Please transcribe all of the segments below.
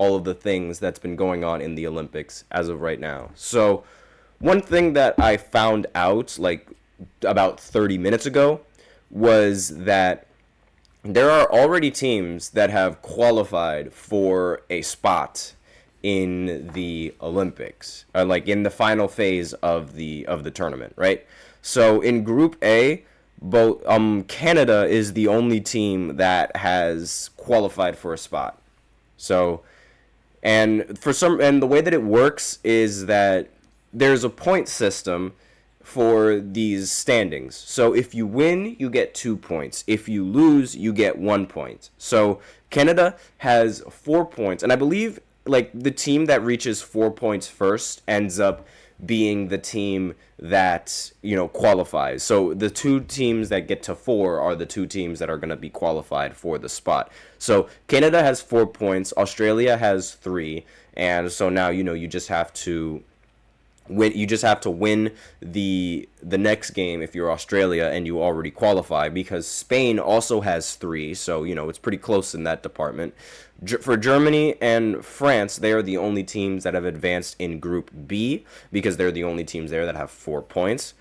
all of the things that's been going on in the Olympics as of right now. So, one thing that I found out like about 30 minutes ago was that there are already teams that have qualified for a spot in the Olympics, like in the final phase of the tournament, right? So in Group A, both Canada is the only team that has qualified for a spot. So and the way that it works is that there's a point system for these standings. So if you win, you get 2 points. If you lose, you get 1 point. So Canada has 4 points, and I believe like the team that reaches 4 points first ends up being the team that, qualifies. So the two teams that get to 4 are the two teams that are going to be qualified for the spot. So Canada has 4 points, Australia has 3, and so now you just have to win the next game if you're Australia and you already qualify, because Spain also has 3, so it's pretty close in that department. For Germany and France, they are the only teams that have advanced in Group B because they're the only teams there that have 4 points.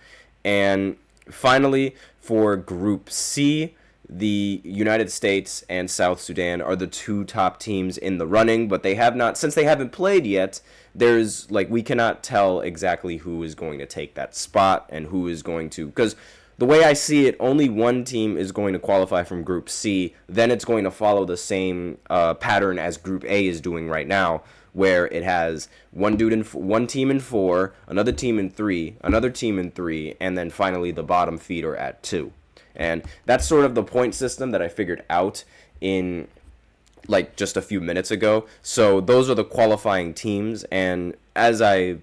And finally, for Group C, the United States and South Sudan are the two top teams in the running, but they have not, since they haven't played yet, we cannot tell exactly who is going to take that spot and who is going to, because the way I see it, only one team is going to qualify from Group C. Then it's going to follow the same pattern as Group A is doing right now, where it has one team in 4, another team in 3, another team in 3, and then finally the bottom feeder at 2. And that's sort of the point system that I figured out in like just a few minutes ago. So those are the qualifying teams, and as I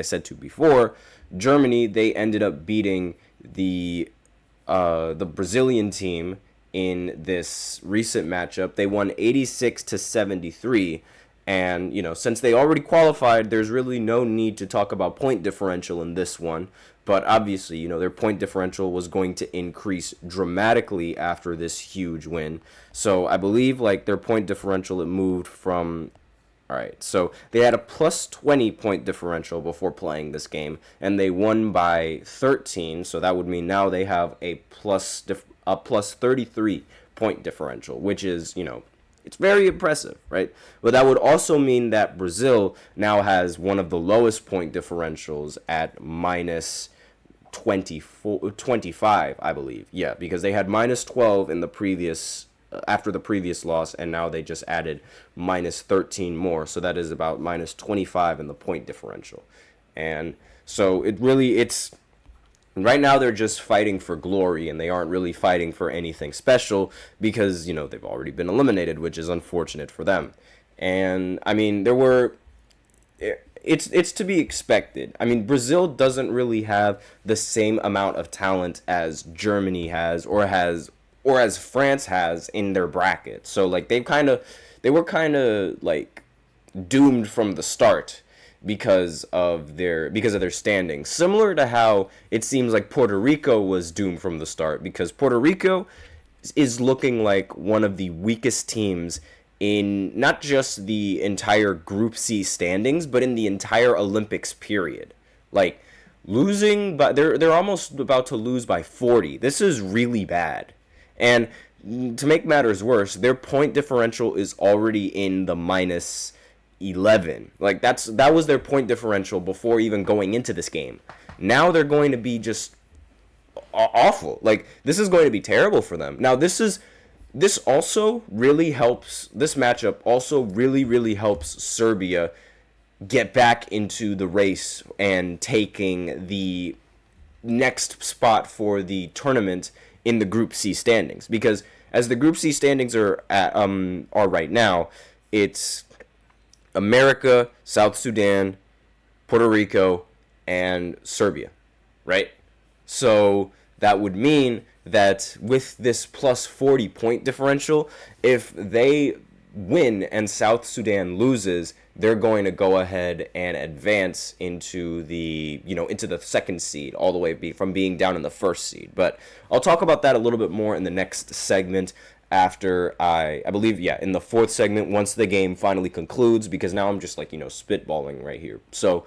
said to before, Germany, they ended up beating the Brazilian team in this recent matchup. They won 86-73. And, since they already qualified, there's really no need to talk about point differential in this one. But obviously, their point differential was going to increase dramatically after this huge win. So I believe, their point differential, it moved from... All right, so they had a plus 20 point differential before playing this game, and they won by 13. So that would mean now they have a plus 33 point differential, which is, it's very impressive, right? But that would also mean that Brazil now has one of the lowest point differentials at minus 25, I believe. Yeah, because they had minus 12 in the previous after the previous loss, and now they just added minus 13 more, so that is about minus 25 in the point differential. And so it's right now they're just fighting for glory, and they aren't really fighting for anything special because they've already been eliminated, which is unfortunate for them. And I mean, it's to be expected. I mean, Brazil doesn't really have the same amount of talent as Germany has or as France has in their bracket. So they were kind of doomed from the start because of their standing. Similar to how it seems like Puerto Rico was doomed from the start, because Puerto Rico is looking like one of the weakest teams in not just the entire Group C standings, but in the entire Olympics period. Losing, but they're almost about to lose by 40. This is really bad. And to make matters worse, their point differential is already in the minus 11. That was their point differential before even going into this game. Now they're going to be just awful. This is going to be terrible for them. Now this also really helps. This matchup also really helps Serbia get back into the race and taking the next spot for the tournament in the Group C standings, because as the Group C standings are right now, it's America, South Sudan, Puerto Rico, and Serbia, right? So that would mean that with this plus 40 point differential, if they win and South Sudan loses, they're going to go ahead and advance into the second seed, all the way from being down in the first seed. But I'll talk about that a little bit more in the next segment, after I believe, yeah, in the fourth segment, once the game finally concludes, because now I'm just like, spitballing right here. So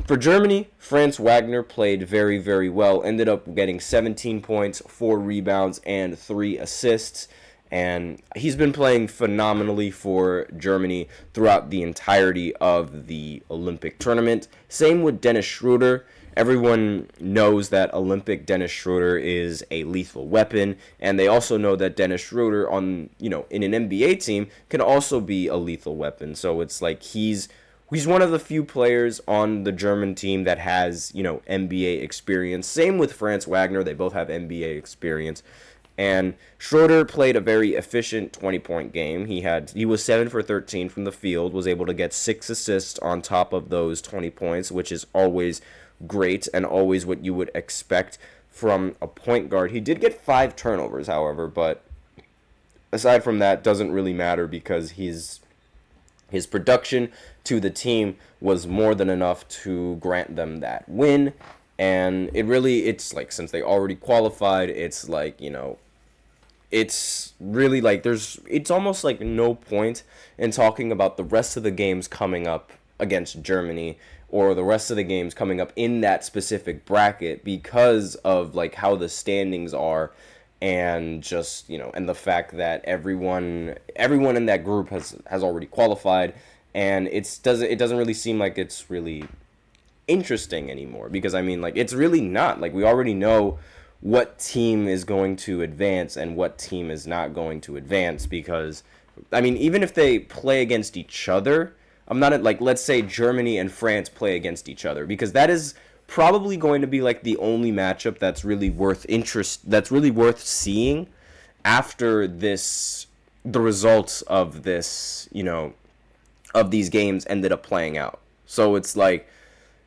for Germany, Franz Wagner played very, very well. Ended up getting 17 points, 4 rebounds, and 3 assists. And he's been playing phenomenally for Germany throughout the entirety of the Olympic tournament. Same with Dennis Schroeder. Everyone knows that Olympic Dennis Schroeder is a lethal weapon, and they also know that Dennis Schroeder in an NBA team can also be a lethal weapon. So it's like he's one of the few players on the German team that has, NBA experience. Same with Franz Wagner. They both have NBA experience. And Schroeder played a very efficient 20-point game. He was 7 for 13 from the field, was able to get 6 assists on top of those 20 points, which is always great and always what you would expect from a point guard. He did get 5 turnovers, however, but aside from that, doesn't really matter because his production to the team was more than enough to grant them that win. And it's like, since they already qualified, it's like, it's really like it's almost like no point in talking about the rest of the games coming up against Germany or the rest of the games coming up in that specific bracket because of like how the standings are, and just and the fact that everyone in that group has already qualified, and it doesn't really seem like it's really interesting anymore, because it's really not. Like, we already know what team is going to advance and what team is not going to advance, because even if they play against each other, I'm not like, let's say Germany and France play against each other, because that is probably going to be like the only matchup that's really worth seeing after the results of this, of these games ended up playing out. So it's like,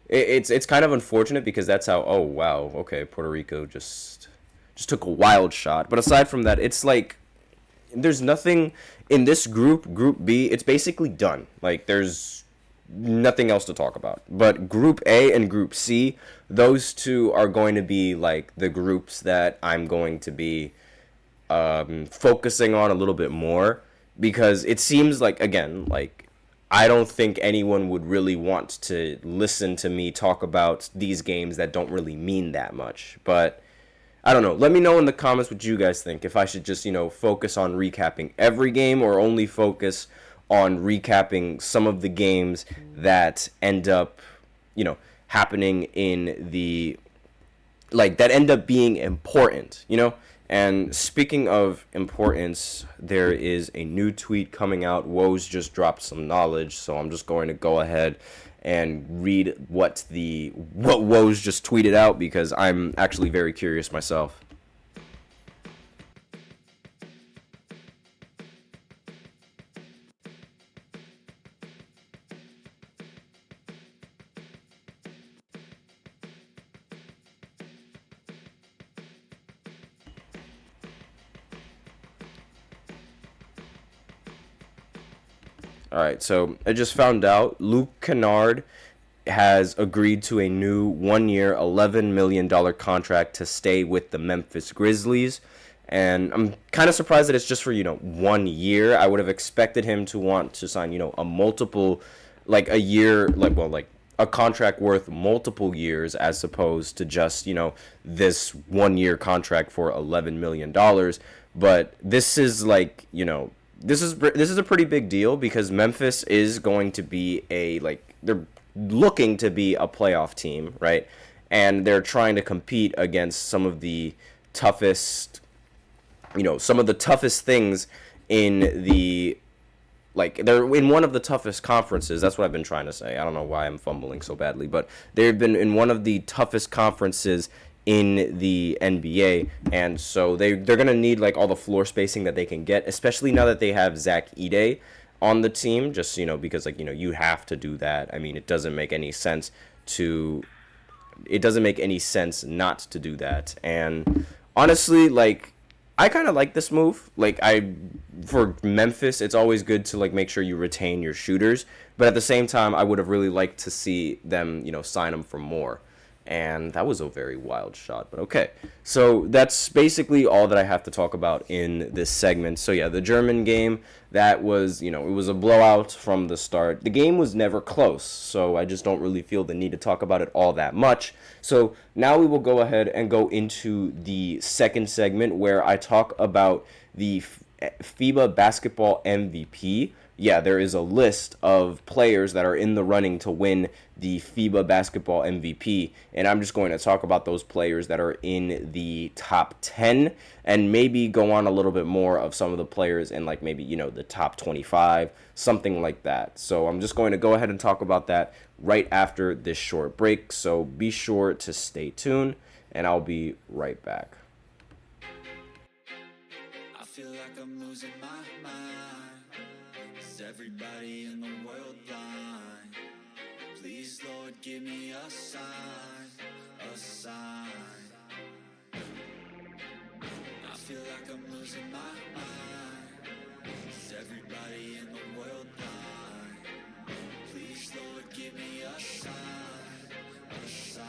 it's kind of unfortunate, because that's how, oh wow, okay, Puerto Rico just took a wild shot. But aside from that, it's like there's nothing in this Group B. It's basically done. Like, there's nothing else to talk about. But Group A and Group C, those two are going to be like the groups that I'm going to be focusing on a little bit more, because it seems like, again, like, I don't think anyone would really want to listen to me talk about these games that don't really mean that much. But I don't know. Let me know in the comments what you guys think. If I should just, focus on recapping every game, or only focus on recapping some of the games that end up, happening in the, like, that end up being important, And speaking of importance, there is a new tweet coming out. Woes just dropped some knowledge, so I'm just going to go ahead and read what Woes just tweeted out, because I'm actually very curious myself. All right, so I just found out Luke Kennard has agreed to a new 1-year, $11 million contract to stay with the Memphis Grizzlies. And I'm kind of surprised that it's just for, 1 year. I would have expected him to want to sign, a multiple, like a year, like a contract worth multiple years, as opposed to just, this 1-year contract for $11 million. But this is like, this is a pretty big deal, because Memphis is going to be they're looking to be a playoff team, right? And they're trying to compete against some of the toughest things in the, like, they're in one of the toughest conferences. That's what I've been trying to say. I don't know why I'm fumbling so badly, but they've been in one of the toughest conferences in the NBA, and so they're gonna need like all the floor spacing that they can get, especially now that they have Zach Edey on the team. Just because you have to do that. It doesn't make any sense not to do that. And honestly, like, I kind of like this move. Like, for Memphis, it's always good to like make sure you retain your shooters, but at the same time, I would have really liked to see them sign them for more. And that was a very wild shot, but okay. So that's basically all that I have to talk about in this segment. So yeah, the German game, that was, it was a blowout from the start. The game was never close, so I just don't really feel the need to talk about it all that much. So now we will go ahead and go into the second segment where I talk about the FIBA basketball MVP. Yeah, there is a list of players that are in the running to win the FIBA basketball MVP, and I'm just going to talk about those players that are in the top 10 and maybe go on a little bit more of some of the players in like maybe, the top 25, something like that. So I'm just going to go ahead and talk about that right after this short break. So be sure to stay tuned, and I'll be right back. I feel like I'm losing my mind. Is everybody in the world blind? Please, Lord, give me a sign, a sign. I feel like I'm losing my mind. Is everybody in the world blind? Please, Lord, give me a sign, a sign.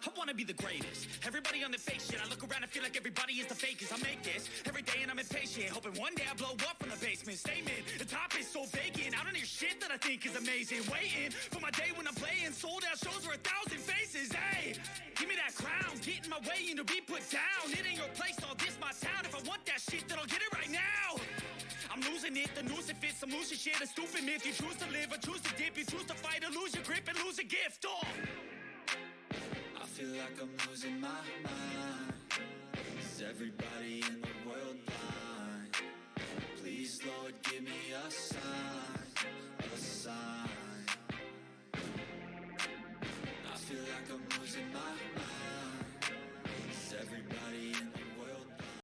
I wanna be the greatest. Everybody on the fake shit. I look around and feel like everybody is the fakest. I make this every day and I'm impatient, hoping one day I blow up from the basement. Statement, the top is so vacant. I don't hear shit that I think is amazing. Waiting for my day when I'm playing sold out shows for 1,000 faces. Hey, give me that crown, get in my way and to be put down. It ain't your place, all this my town. If I want that shit, then I'll get it right now. I'm losing it, the noose it fits. I'm losing shit, a stupid myth. You choose to live or choose to dip. You choose to fight or lose your grip and lose a gift. Oh, I feel like I'm losing my mind. Is everybody in the world blind?